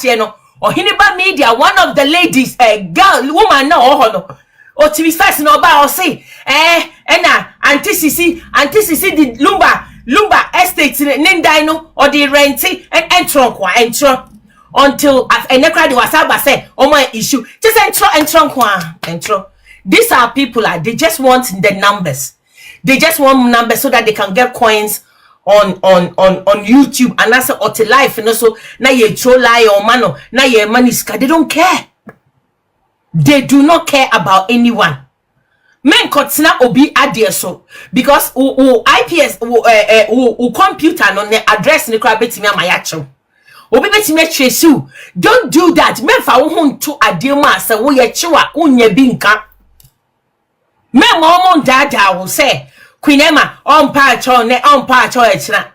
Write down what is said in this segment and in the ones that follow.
asase no ohiniba media one of the ladies girl woman na no o TV stars no ba o say na auntie sisi the lumba estate nindai no or the renting and entron kwa entron until enekra the wasaba say o my issue just entron kwa entron. These are people they just want the numbers. They just want numbers so that they can get coins on YouTube and that's or to life, you know. So now you troll lie or mano, now your money scar. They don't care. They do not care about anyone. Men kotsina obi adie so because IPS computer no ne address ne kra betimi amayacho. Obi betimi trace you. Don't do that. Men fa wo hunto adie mu asa wo ye chiwa unya bi nka. Men mo dada will say Queen Emma on pacho echna.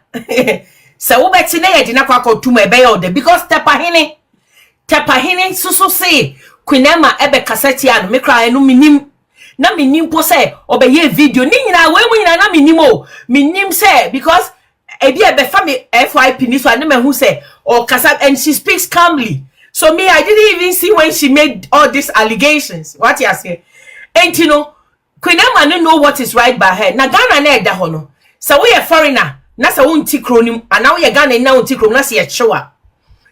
Se wo beti na ye di na kwakọ tu me be yode because tepahini so say Queen Emma ebe kaseti anu me kra enu minim na minim po say obeye video ni nyina we mu nyina na minim o minim say because ebi ebe fa me FYP ni so anu me hu say or kasa and she speaks calmly. So me I didn't even see when she made all these allegations. What you say? And you know Queen Emma no know what is right by her. Na Ghana na eda ho no. So we a foreigner, na sa wonti kronim, and now we Ghana na wonti krom na se ye chewa.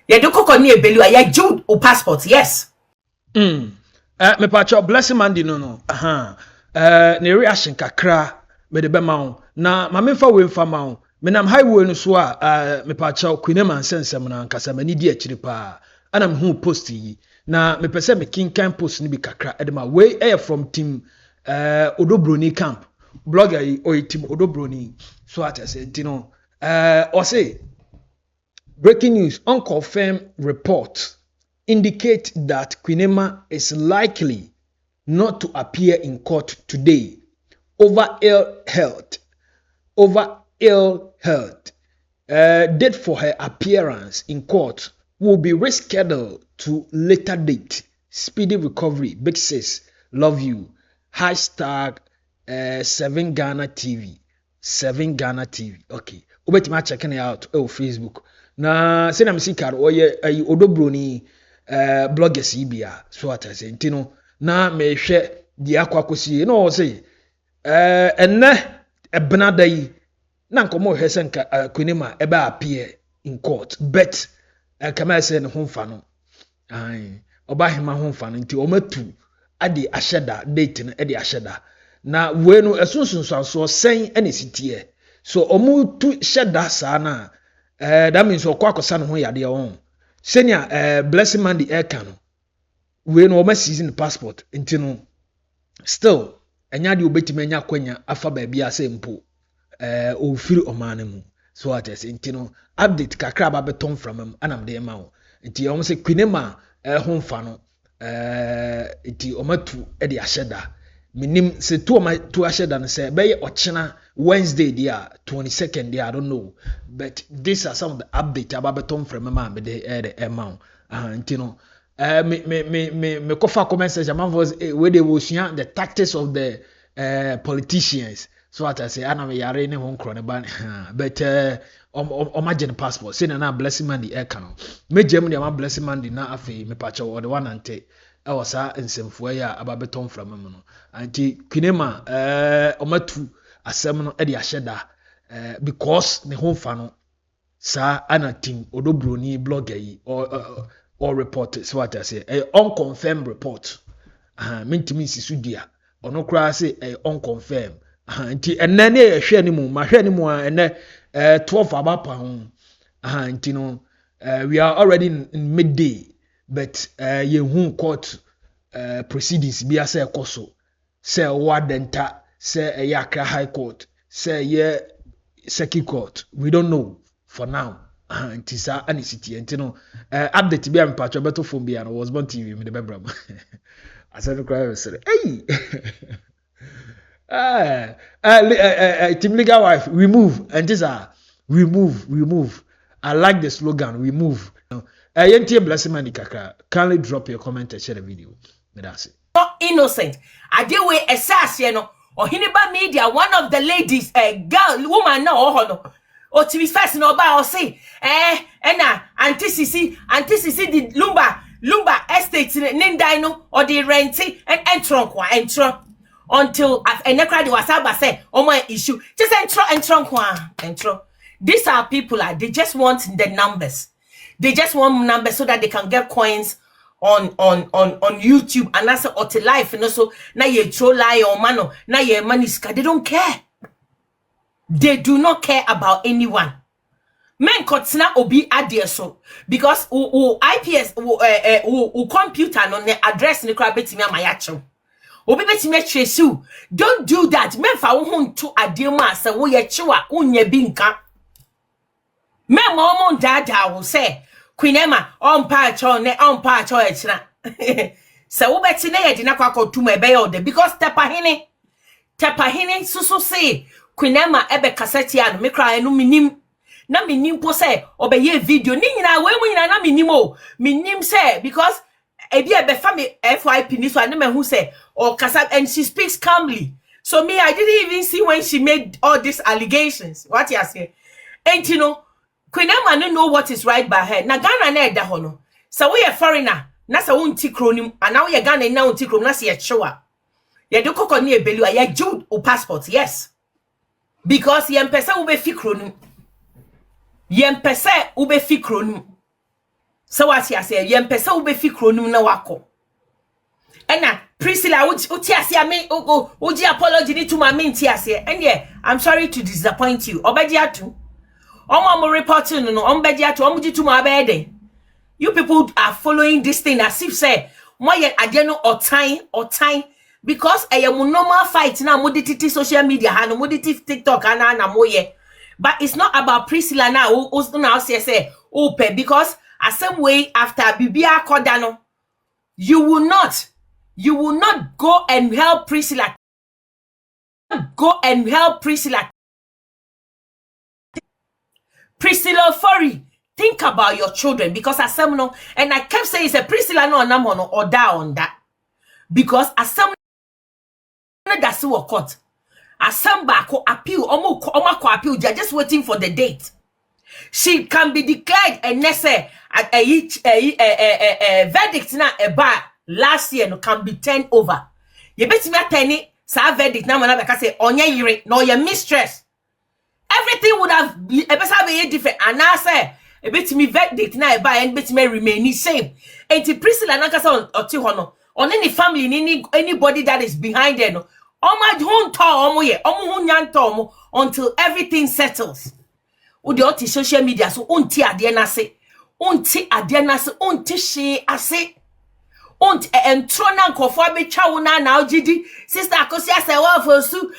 Ye do kokko ni ebelu ya Jude o passport, yes. Me pacho blessing Mandy no. Ne reaction kakra me de be ma wo. Na ma me fa we mfa ma wo. Me nam highway no so a me pacho Queen Emma nsensem na nkasa mani di akiri pa. Ana me hu post yi. Na me pese me kinkan post ni bi kakra edema we from team Odobroni camp blogger or team Odobroni so at say or say breaking news unconfirmed report indicate that Queen Emma is likely not to appear in court today over ill health. Date for her appearance in court will be rescheduled to later date. Speedy recovery. Big sis, love you. Hashtag 7 Ghana TV. 7 Ghana TV. Okay. Ubetima checking it out on Facebook. Na sena msikaro oye Odobroni bloggers ibia so ata se ntino na mehwe di akwa kosi no say enne ebnada yi na nkomo hwe se nka Queen Emma ebe appear in court but kama say ne homfa no ai oba hema homfa no nti omatu ade asheda date na ade asheda na we no esunsunso sen ene sitie so omu tu sheda sa na that means okwakosa no ho yade on senior blessing Mandy eka no we no oma season passport nti no still enya de obetime enya kwanya afa ba bia se mpo ofiri omane mu so ates nti no update kakra ba beton from am anam de ma wo nti o se Queen Emma ho mfa no nti omatu e de asheda minim se to ma to asheda no se be ochena Wednesday dia 22nd dia I don't know but these are some of the update about beton from am be the amount nti no me kofa comment section man was where they will share the tactics of the politicians so what I say ana me yare ne ho nkro ne ban but imagine passport say na blessing Mandy e ka no me gem ne ma blessing Mandy na afi me pacha o de one ante e was sa nsemfo ya aba beton from am no anti Queen Emma omatu asem no e de asheda because ne ho fa no sa ana team Odobroni blogger yi or report so what I say unconfirmed report mentimi sisudia ono kra say unconfirmed nti enne ne ehwe ni mu ma hwe ni mu enne 12 abapa ho nti no we are already in midday but ye hu court proceedings bi asa ekoso say wadenta say Accra High Court say ye Circuit Court we don't know for now nti sa anisiti nti no update bi am patcho beto phone bi an was born TV me the bebram asan cry say team legal wife we move and this are we move I like the slogan we move yentie blessing Mandy kakra kindly drop your comment and share the video me that's it not innocent adewe esase no ohiniba media one of the ladies girl woman na no O TV first no ba o say na anti sisi the lumba estate ne ndai no or the renting and entron until enekra de wasaba say my issue just entron. These are people they just want the numbers. They just want numbers so that they can get coins on YouTube and that's or to life, you know. So now you troll lie or mano, now your money they don't care. They do not care about anyone. Men kotsina obi adie so because IPS computer no ne address ne kra betimi amayacho. Obi betimi trace you. Don't do that. Men fa wo hunto adie mu ase wo ye chiwa unya bi nka. Men mo dada will say Queen Emma on patcho ne on patcho echna. Se wo beti na ye di na kwakọ tu me be yode because tepahene so say Queen Emma ebe kaseti anu me kra enu minim na minim po say obeye video ni nyina we mu nyina na minim say because ebi ebe fami FYP ni so anu me hu say or kasa and she speaks calmly. So me I didn't even see when she made all these allegations. What you say? And you know Queen Emma no know what is right by her. Na Ghana na eda ho no. So we a foreigner, na sa wonti kronim, and now we Ghana na wonti krom na se ye chewa. Ye do kokko ni ebelu ye jude o passport, yes. Because ye mpesa ube fi kronim. Ye mpesa ube fi kronim. So what you say? Ye mpesa ube fi kronim na wako. Ena Priscilla uti asia me uji apology ni to my minti asia. And yeah, I'm sorry to disappoint you. Obeji atu. Omo reporting no ombedia to omuji to my bed. You people are following this thing as if say moye adeno or time because I am normal fight now modity social media and modity TikTok and na moye. But it's not about Priscilla now who now say open because a same way after Bibia Kodano you will not go and help Priscilla. Priscilla Furry, think about your children because as some no, and I kept saying it's a Priscilla no namono or down on that because as some that's what court as some back appeal appeal they're just waiting for the date. She can be declared a nesse a verdict na a bar last year no can be turned over. You bet me a sa verdict na mana be say onye yire no your mistress. Everything would have been different. And now say a bit me verdict now by and bit me remain the same. And to Priscilla Nakasa or Tihono on any family, anybody that is behind them. My home tomo until everything settles. Udi social media so unti adiana se unti she ase entrona nkofo be twa wona na ogidi sister akosia se wa fosu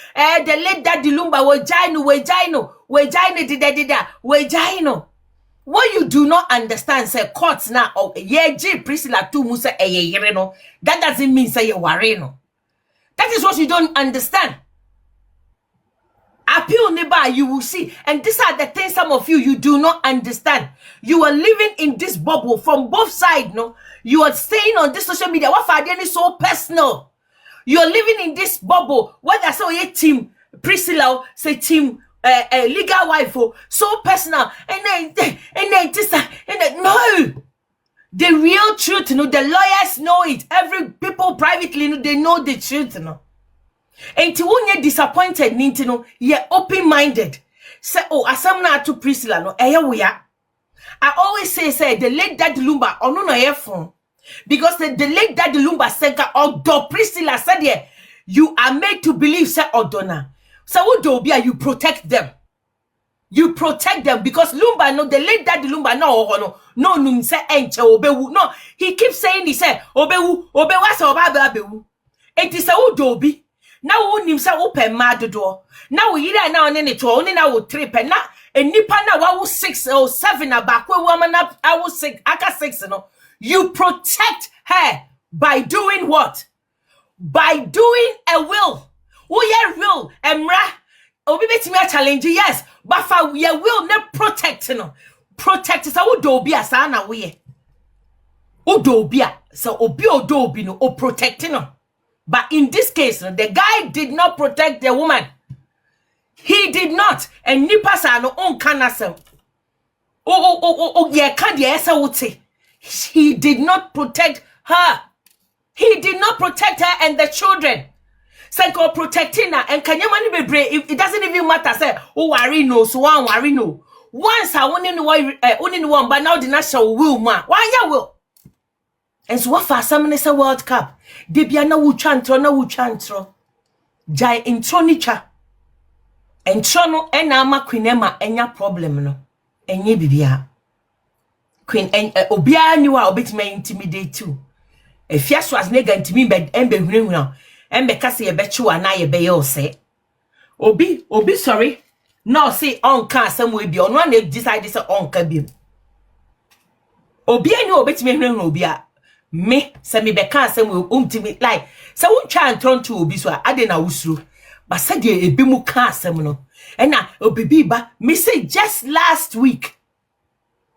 the late daddy lumba we jaino. What you do not understand say court now ye G Priscilla tu musa yere no that doesn't mean say you worry no. That is what you don't understand. Appeal neighbor, you will see. And these are the things some of you do not understand. You are living in this bubble from both sides, no? You are staying on this social media. What for is so personal? You are living in this bubble. What I say, a team Priscilla, say team legal wife, so personal. And then this no. The real truth, no, the lawyers know it. Every people privately, no, they know the truth, no. And to when you're disappointed, Nintendo, you're open-minded. Say, oh, asamna to Priscilla, no, we are. I always say, the late Daddy Lumba, or no phone. Because the late Daddy Lumba said, or do Priscilla said, yeah, you are made to believe, say, Odona. So, what do you protect them? You protect them because Lumba, no, the late Daddy Lumba, no, say, enche, obewu. No, he keeps saying, he said, obewu, so obewu. It is a udobi. Now we nimsa open mad door. Now we either now and it only now will trip and now and nipa now 6 or 7 back where woman up I was 6 aka 6 no. You protect her by doing what? By doing a will. Oh yeah, will emra obi betimi a challenge yes, but for your will not protect no. Protect so odobi asa na we. Odobi so obi odobi no o protect no. But in this case, the guy did not protect the woman. He did not. And nipa sa no on kanasem. Yeah, can't esa wote. He did not protect her. He did not protect her and the children. Senko protecting her and kanyamani bebre. It doesn't even matter. Say, oh, worry no, so one worry no. Once I only one, but now the national will man. Why ya will? And so what for some is a World Cup? Debiana wu chantro na wu chantro. Jai intronicha. And chono enama queenema enya problem no. Enye bibia. Queen obia niwa obit me intimidate too. If yes was nega intimi bed embe hunu embe kase ye bechu ana ye be yo say. Obi sorry. No say on can some we be on one they decide say on ka bi. Obi ani obit me hunu obia. Me se me be can some we intimi like say won twa antron to obi so ade na wusuru. But said ye ebi mu ka asem no. And na obibi ba me say just last week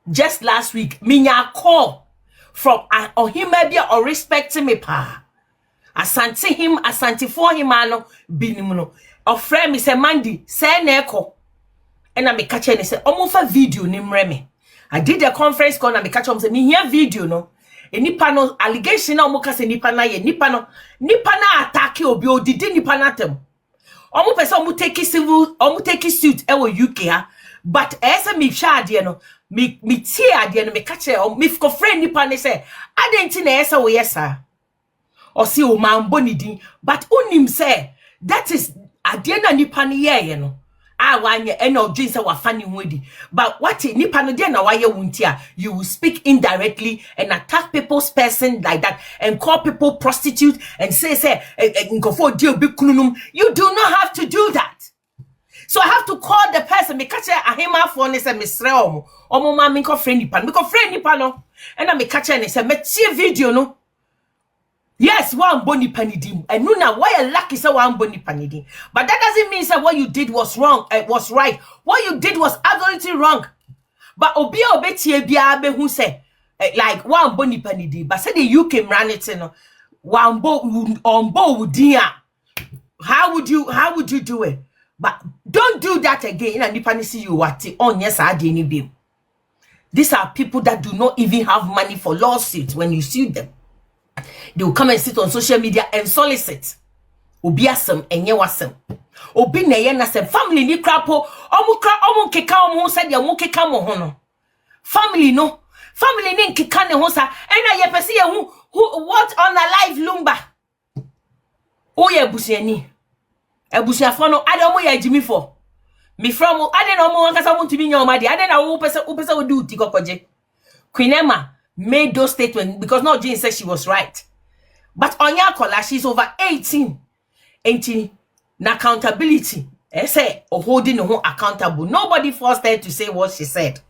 me nya call from him maybe or respecting me pa. Asante for him ano binim no. Of friend me say Mandy say na eko. And na me catch and say omofa video ni mre me. I did a conference call na me catch am say me hear video no. Nipa no allegation na omo ka say nipa na ye nipa na attack obi odidi nipa na tem. Omo pese omo take suit e wo UK ha. But ese me hwa ade no me tie ade no me ka kire me fko friend nipa ne say adenti na ese wo yesa o si o man bonidin but unim say that is ade na nipa ne ye no a wanye eno odwin say wa fani hodi but what nipa no de na waye wuntia you will speak indirectly and attack people's person like that and call people prostitute and say nkofo di obi kununum. You do not have to do that. So I have to call the person me catch ahema for ne say mesre omo ma me ko friend nipa no and I me catch ne say me tie video no. Yes, one boni panidim. And no na why a lucky say one boni panidim. But that doesn't mean that what you did was wrong. It was right. What you did was absolutely wrong. But obi bia be who say like one boni panidim. But say the UK ran it no. One bo on bo dia. How would you do it? But don't do that again. And nipa see you what on yes I didn't be. These are people that do not even have money for lawsuits when you sue them. They will come and sit on social media and solicit. Obi asem enye wasem. Obi na ye na sem family ni krapo omu keka omu said ya mu keka mo ho no. Family ni nkeka ne ho sa ena ye pese ye who what on a live lumba. O ye busuani. Ebusuafo no ade omu ye jimi for. Me from ade na omu wankasa mu ntumi nya omade ade na wo pese wo di uti kokoje. Queen Emma made those statements because no Jane said she was right. But Onya Kola, she's over 18. 18 na accountability. Say holding her accountable. Nobody forced her to say what she said.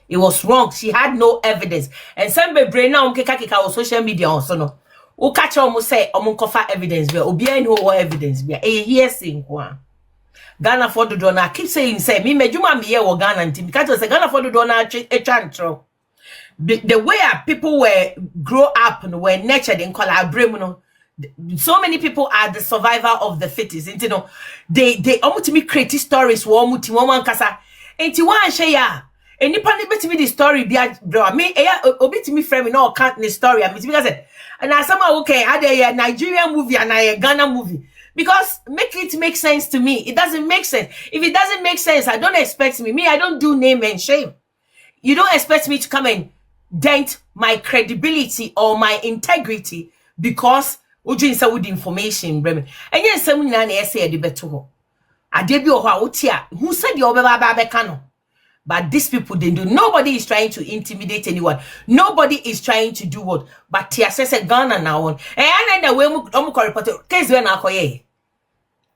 It was wrong. She had no evidence. And some brain now keka on social media also no. O catch almost say kofa evidence be obi any what evidence be. Here saying kwa. Ghana for the donor keep saying say me medjuma me here wo Ghana ntim because say Ghana for the donor a chantro. The way people were grow up and were nurtured in Colabrim, so many people are the survivor of the fittest. You know, they almost me create stories. One kasa, and one share. And you probably bet me the story. Be bro, me obit me frame no can't the story. I mean, because and I somehow okay, I had a Nigerian movie and a Ghana movie because make it make sense to me. It doesn't make sense. If it doesn't make sense, I don't expect me. I don't do name and shame. You don't expect me to come and dent my credibility or my integrity because uju insa with information breme enye nsam nyina na ese ye de beto ho ade bi oho a wotia who said you obeba no. But these people they do. Nobody is trying to intimidate anyone. Nobody is trying to do what but tia say Ghana now on and na we mu report case we na akoye.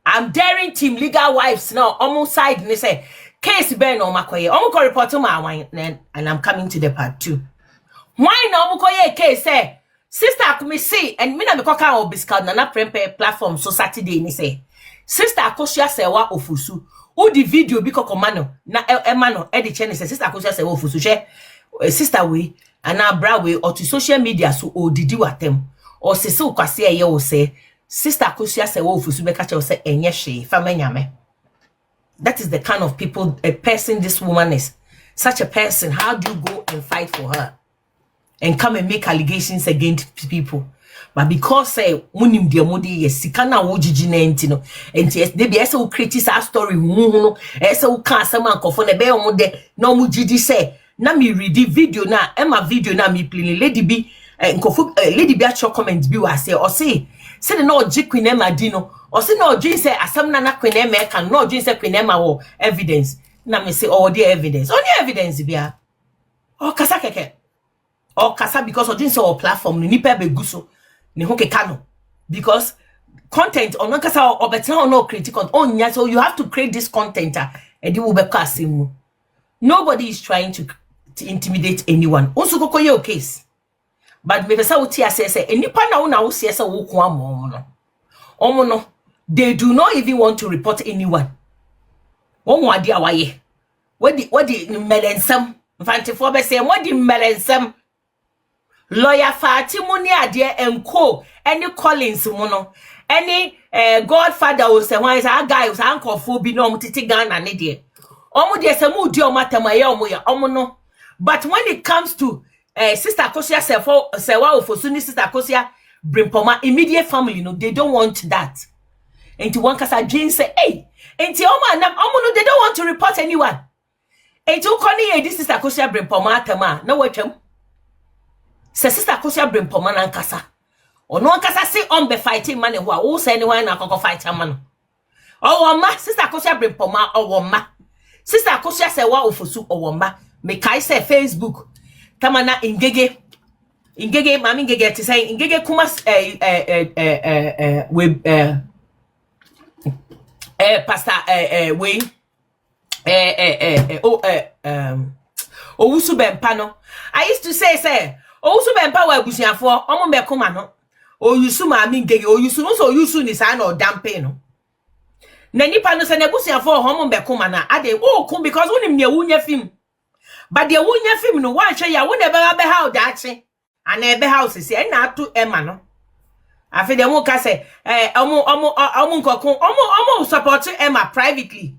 I'm daring team legal wives now almost side ni say case ben o makoye report ma wan and I'm coming to the part 2. Why no mukoye case say sister akumi see and me na me koka o biscuit na prempe platform so Saturday ni say sister akosia sewa ofusu o di video bi kokomano na emano e di chene say sister akosia sewa ofusu she sister we ana bra we or to social media so o didi watem o sese ukwase eye o say sister akosia sewa ofusu be ka che o say enye hwe fa manyame That is the kind of people, a person this woman is. Such a person, how do you go and fight for her? And come and make allegations against people? But because munim dia modi yes sikana wo gigi na enti yes they be ese wo create sa story no ese wo kan asema nkofo na be omo de na omo gigi say na me read video na ema video na me play lady bi nkofo lady bi a comment bi wa say o say na oji Queen Emma di no o say na oji say asem na Queen Emma kan na oji say Queen Emma wo evidence na me say oh the evidence only evidence bia o kasa keke o kasa because oji say o platform ni nipa be guso ni ho keka no because content on no kasa o better or no critical on nya so you have to create this content and you will be casting. Nobody is trying to intimidate anyone also koko your case but me pesa uti asese enipa na una wo siese wo ko omo no they do not even want to report anyone omo ade awaye wadi melensam mfantefo be say wadi melensam lawyer Fatimuni ade enko any Collins mo no any godfather o say wan say guy o say ankofo bi no mtiti Ghana ne de omo de say mu di o matamaye omo ya omo no but when it comes to sister Kosia sewa ofosuni sister Kosia Brimpoma immediate family no they don't want that enti one kasa Jane say hey enti omo no they don't want to report anyone enti ukoni ye this sister Kosia Brimpoma atama na watwam se sister Kosia Brimpoma na nkasa ono nkasa say on be fighting man who a wo say anyone na akoko fight man owo ma sister Kosia Brimpoma owo ma sister Kosia sewa ofosu owo ma me kai say Facebook tamana ingege mami ingege ti say ingege kumas we pastor we owusu bempa no I used to say owusu bempa wa abusuafo omo mekoma no oyusu mami ingege oyusu no so oyusu ni say no dampe no na nipa no say na abusuafo omo mekoma na ade wo kum because wonim ne wunya film but the wunya film no wan hwe ya wo na be how dache ana ebe house say na atu Emma no afi dem wo ka say omo nkokon omo support Emma privately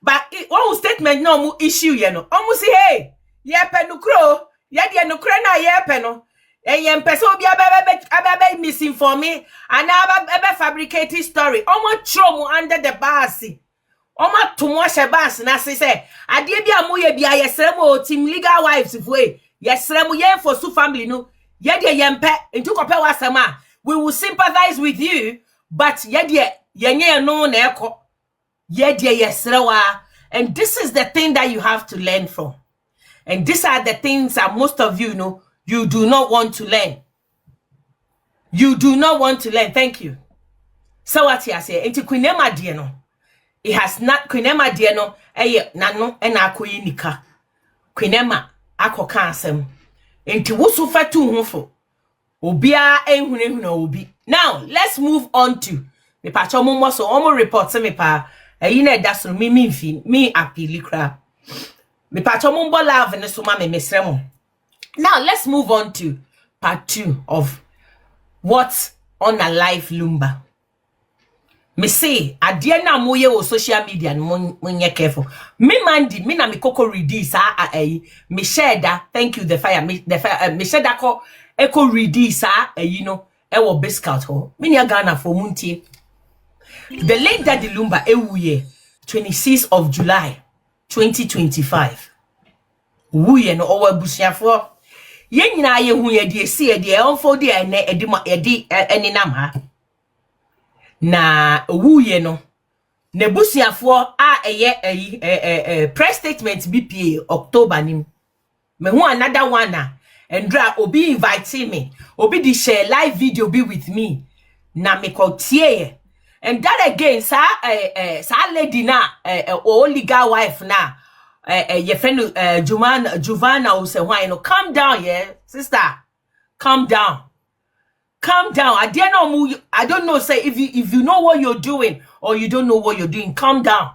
but one statement no omo issue ye no omo say hey ye pe nukro ye de nukro na ye pe no ye mpese obi abebe misinform me and abebe fabricating story omo throw under the bus Oma tumo shebas na say ade bia moye bia yesrem o team legal wives fue yesrem ye for su family no ye de yempe ntu kope wasema we will sympathize with you but ye de yenye no na eko ye de yesrewa and this is the thing that you have to learn from and these are the things that most of you know you do not want to learn thank you so what you say enti Queen Emma de no it has not Queen Emma de no nano na akoyi nika Queen Emma akoka asem enti wusu fatu hufo obia ehunehuna obi now let's move on to me pa cho mo so omo report me pa na daso me mfi me apili kra me pa cho mo love ne so ma me mesremo now let's move on to part 2 of what's on a live Lumba. Me say adie na moye o social media no monye careful me Mandy me na me koko release me share that thank you the fire me share that ko eco release you know e wo biscuit ho me nya Ghana for muntie the late Daddy Lumba ewuye 26th of July 2025 wuye no owa busuafo ye nyina ye hu ye de esi ye de onfo de ene edi eninam ha na wuye no nebusiafo eye press statement BPA October nim me hu another one Andra obi invite me obi di share live video be with me na me kotie and that again sa lady na legal wife na ye fenu Juvana o say why no calm down sister calm down I don't know say if you know what you're doing or you don't know what you're doing calm down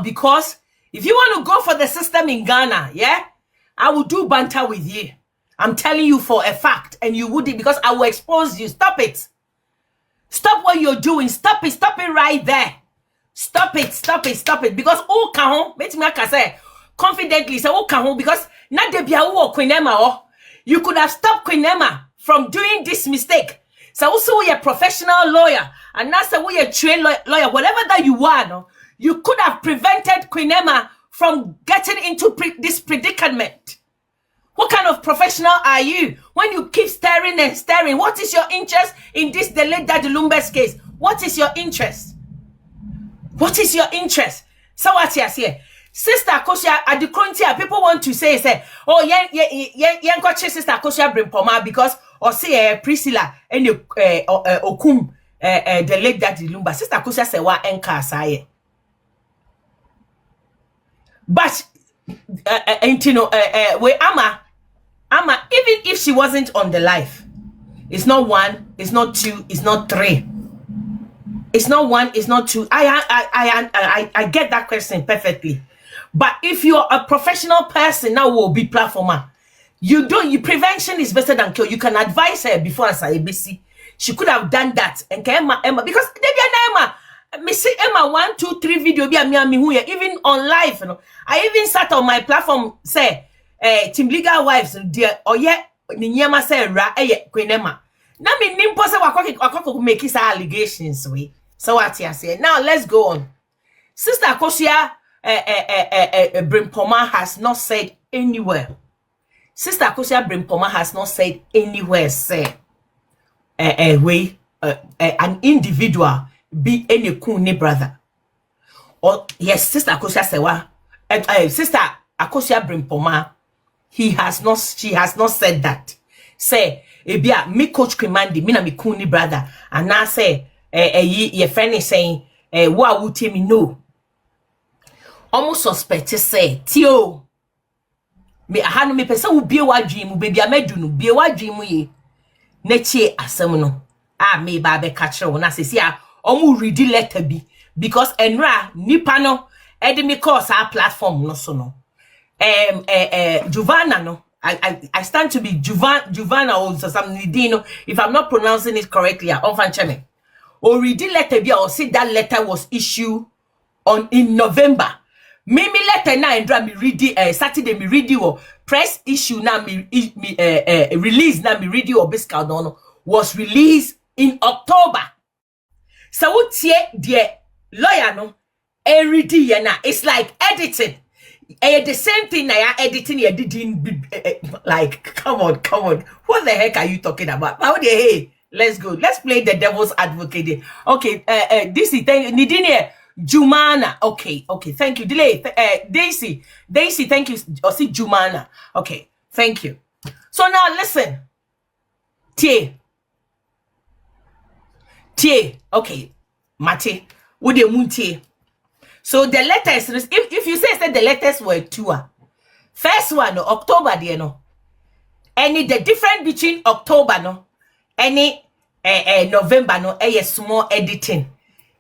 because if you want to go for the system in Ghana I will do banter with you I'm telling you for a fact and you wouldn't because I will expose you stop what you're doing stop it right there Stop it. Because who can home? Make me say confidently say who can home because not the bia who Queen Emma oh. You could have stopped Queen Emma from doing this mistake. So also we a professional lawyer and now say we a trained lawyer, whatever that you are, no, you could have prevented Queen Emma from getting into this predicament. What kind of professional are you when you keep staring and staring? What is your interest in this delayed Daddy Lumba's case? What is your interest? What is your interest? So what's here? Sister Kosia at the Crontia, people want to say, oh, yeah, Sister Kosia Brimpoma because or say Priscilla and Okum the late Daddy Lumba. Sister Kosia say wa enka saye. But you know, we Ama, even if she wasn't on the live, it's not 1, it's not 2, it's not 3. It's not 1, it's not 2. I get that question perfectly. But if you're a professional person, now will be platformer. You prevention is better than cure. You can advise her before I say ABC. She could have done that. And Emma, because Emma, me see Emma 1, 2, 3 video be even on live. You know. I even sat on my platform say, Team Legal Wives, dear, or Ninyama say ra Queen Emma. Now me nimpo say wakoko make his allegations we. So what you say? Now let's go on. Sister Kosia Brimpoma has not said anywhere. Sister Kosia Brimpoma has not said anywhere say an individual be any kuni brother. Or yes, Sister Kosia Sewa Sister Akosia Brimpoma she has not said that. Say ebia me coach Mandy me na me kuni brother and now say your friend is saying what would me know almost suspect say tio me ahanu me pese wo bie wa dream baby amedu no bie wa dream ye na chie asem no me ba be catch wo na sesi a omu read letter bi because enra nipa no edi me course our platform no so no Giovanna no I stand to be Giovanna or something if I'm not pronouncing it correctly me or read letter bi or see that letter was issued in November. Me letter na and me read Saturday me read you press issue na me release na me read you biscuit no was released in October. So what the lawyer no read na it's like editing. The same thing na editing editing like come on what the heck are you talking about? How hey let's go, let's play the devil's advocate. Okay, this is Nidine Jumana. Okay, thank you. Delay. Daisy, thank you. Or see Jumana. Okay, thank you. So now listen. Tie. Okay, Mate. Would you muntie? So the letters, if you say the letters were 2, first one, October, there no. Any the difference between October, no, any November, no, small editing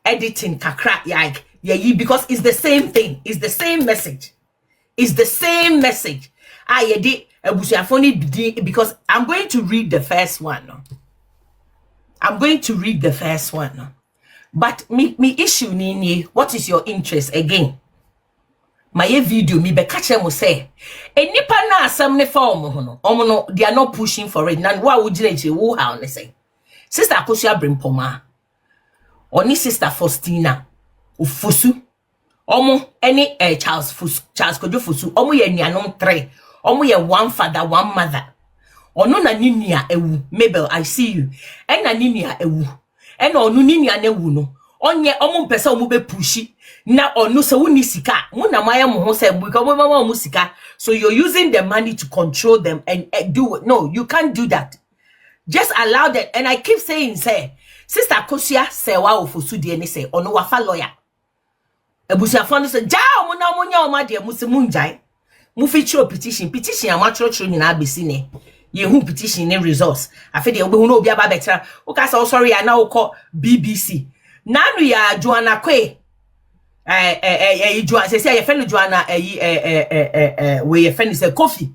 kakra like because it's the same thing, it's the same message. Because I'm going to read the first one. No? No? But me issue ni what is your interest again? My video me be catch them say nipa na asem ne fa omo no they are not pushing for it. Nan wa wo gire wo ha on say Sister Akosia Brimpoma oni Sister Faustina Ufosu omo any Charles Kojo Fosu omo ye nuanom 3 omo ye one father one mother ono na ninia ewu Mabel I see you and na ninia ewu and onu ninia na ewu no onye omo mpesa omo be pushi na onu se woni sika mu na maya mo ho se because mama mo sika so you're using the money to control them and do it. No, you can't do that. Just allow that. And I keep saying say Sister Kosia sewa ofosu de ni say ono wafa lawyer ebusia fo no say ja omo na omo nya oma de musimu njai mu feature petition amachro nyina abesi ne ye hu petition ne results afi de obehu no obi aba betra o ka say sorry ya na wo call BBC nanu ya Joanna Kwe Joanna say ye friend Joanna we ye friend say Kofi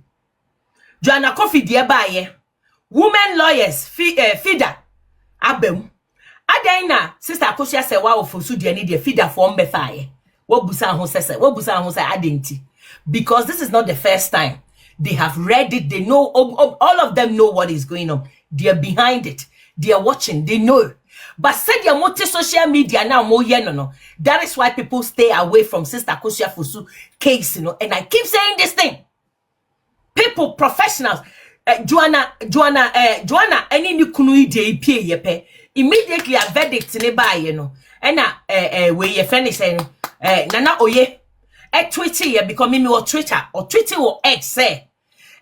Joanna Kofi de ba ye women lawyers feeder abem Adena sister Akosia se wa ofosu de ni de feeder form be faye. What busa ho say adenti. Because this is not the first time. They have read it, they know all of them know what is going on. They are behind it. They are watching, they know. But said your multi social media now more no. That is why people stay away from Sister Akosia Fosu case, and I keep saying this thing. People, professionals, Joanna, any new kunu de yepe. Immediately a verdict nearby, and where your friend is saying, Nana Oye, Twitter, because me or Twitter or X say,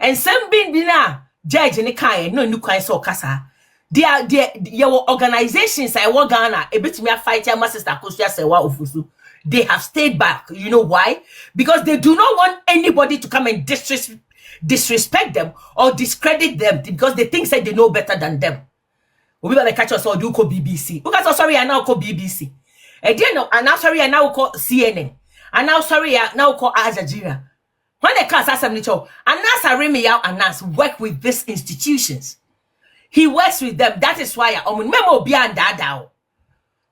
and some being dinner, judge in the car, no new kind so casa. Your organizations, I want Ghana, a bit me a fight, my sister Akosia Sewa Ofusu. They have stayed back. You know why? Because they do not want anybody to come and disrespect them or discredit them because they think that they know better than them. We better catch us or do call BBC. Because sorry, I now call BBC. And now sorry, I now call CNN. And now sorry, I now call Al Jazeera. When they can't ask them, and now Remy out and us work with these institutions. He works with them. That is why I memo Obian Dadao.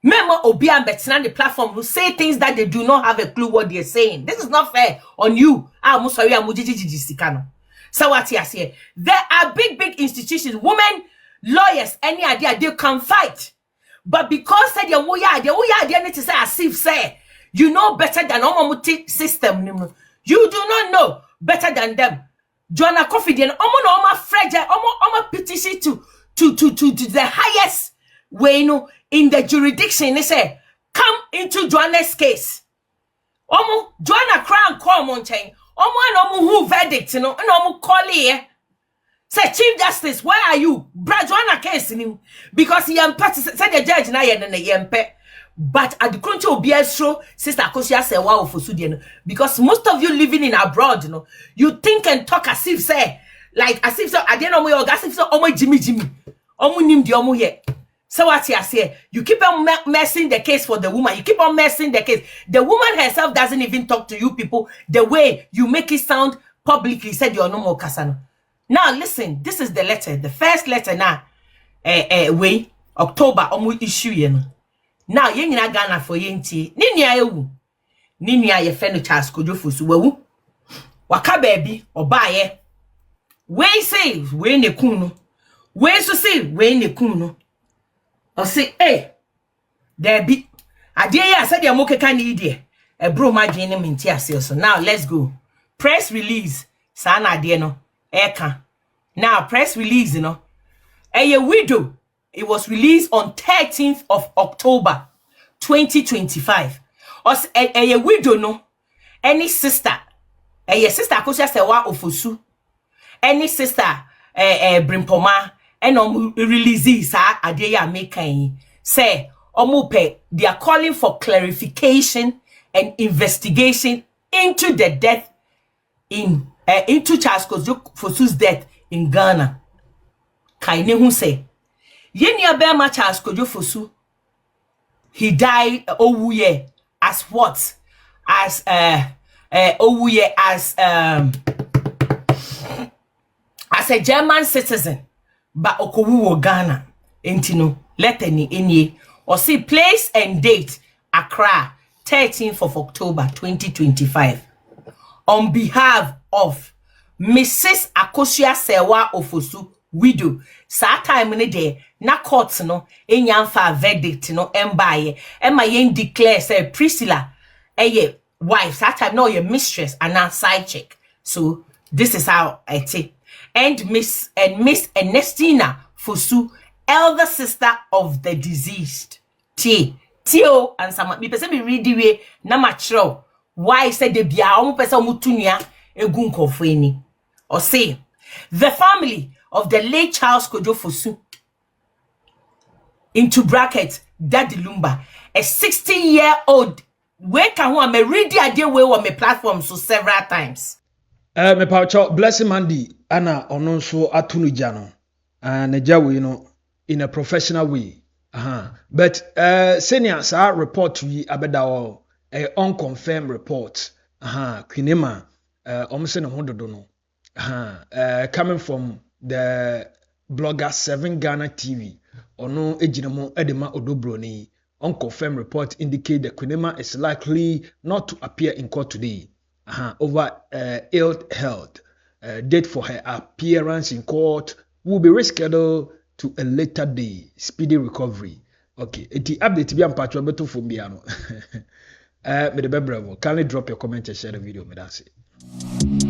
Memo Obian Betsinan the platform who say things that they do not have a clue what they're saying. This is not fair on you. I'm sorry, I'm Sikano. So what I say? There are big institutions, women, lawyers, any idea they can fight. But because said your idea need to say as if say you know better than Omomuti system. You do not know better than them. Joanna confident, Oma fragile, Oma petition to the highest way, in the jurisdiction. They say, come into Joanna's case. Joanna crown call mountain. Who verdict, and call here. Say, Chief Justice, where are you? Joanna case in him. Because he said the judge na yen the yempe. But at the country will be show Sister Akosia say wow for Sudan. Because most of you living in abroad, you think and talk as if say, like as if so I didn't know me or as if so Jimmy. Nim the omo here. So what I say, you keep on messing the case for the woman. You keep on messing the case. The woman herself doesn't even talk to you people the way you make it sound publicly. Said you're no more Kasano. Now listen, this is the letter. The first letter now. Way October issue now yen nyina Ghana for yenti ni nua ewu ni nua ye fe no Charles Kojofosu wawu waka baabi obaye we say we ne kun no we so say we ne kun no o say there be ade ya said ya mokeka ni ide e bro ma dwen ne menti ase so now let's go press release sa na ade no eka now press release a widow. It was released on 13th of October 2025. A widow no any sister sister Akosia Sewa Ofosu any sister Brimpoma and releases adeya making say omupe they are calling for clarification and investigation into the death into Charles Kojofosu's death in Ghana. Kaine hu say Yeni Abema Charles Kojofosu, he died Owuye as what? As Owuye as a German citizen, but Okowu Ghana. Entino, leteni inye. Or see place and date Accra, 13th of October 2025. On behalf of Mrs. Akosia Sewa Ofosu, widow, sa time ni de na court no enyanfa verdict no embaye ema yen declare say Priscilla wife sa time no your mistress and now side chick. So this is how I take. And Miss Ernestina Fosu, elder sister of the deceased. Tio and some me person me read the way na matro why said the bia omo person mutunya egun kofeni. Or say the family of the late Charles Kojofosu into bracket Daddy Lumba, a 60-year-old. Where can one me read the idea where on my platform so several times? Me paucho blessing Mandy ana ono so atunu jano and in a professional way. But senior sa report we abeda a unconfirmed report. Kinema omse no hodo no. Coming from the blogger 7 Ghana TV. ono ejinamo edema odobroni. Unconfirmed report indicate the Queenema is likely not to appear in court today over ill health. Date for her appearance in court will be rescheduled to a later day. Speedy recovery. Okay, the update be ampatwa beto from biano. Me the kindly drop your comment and share the video. Me that's it.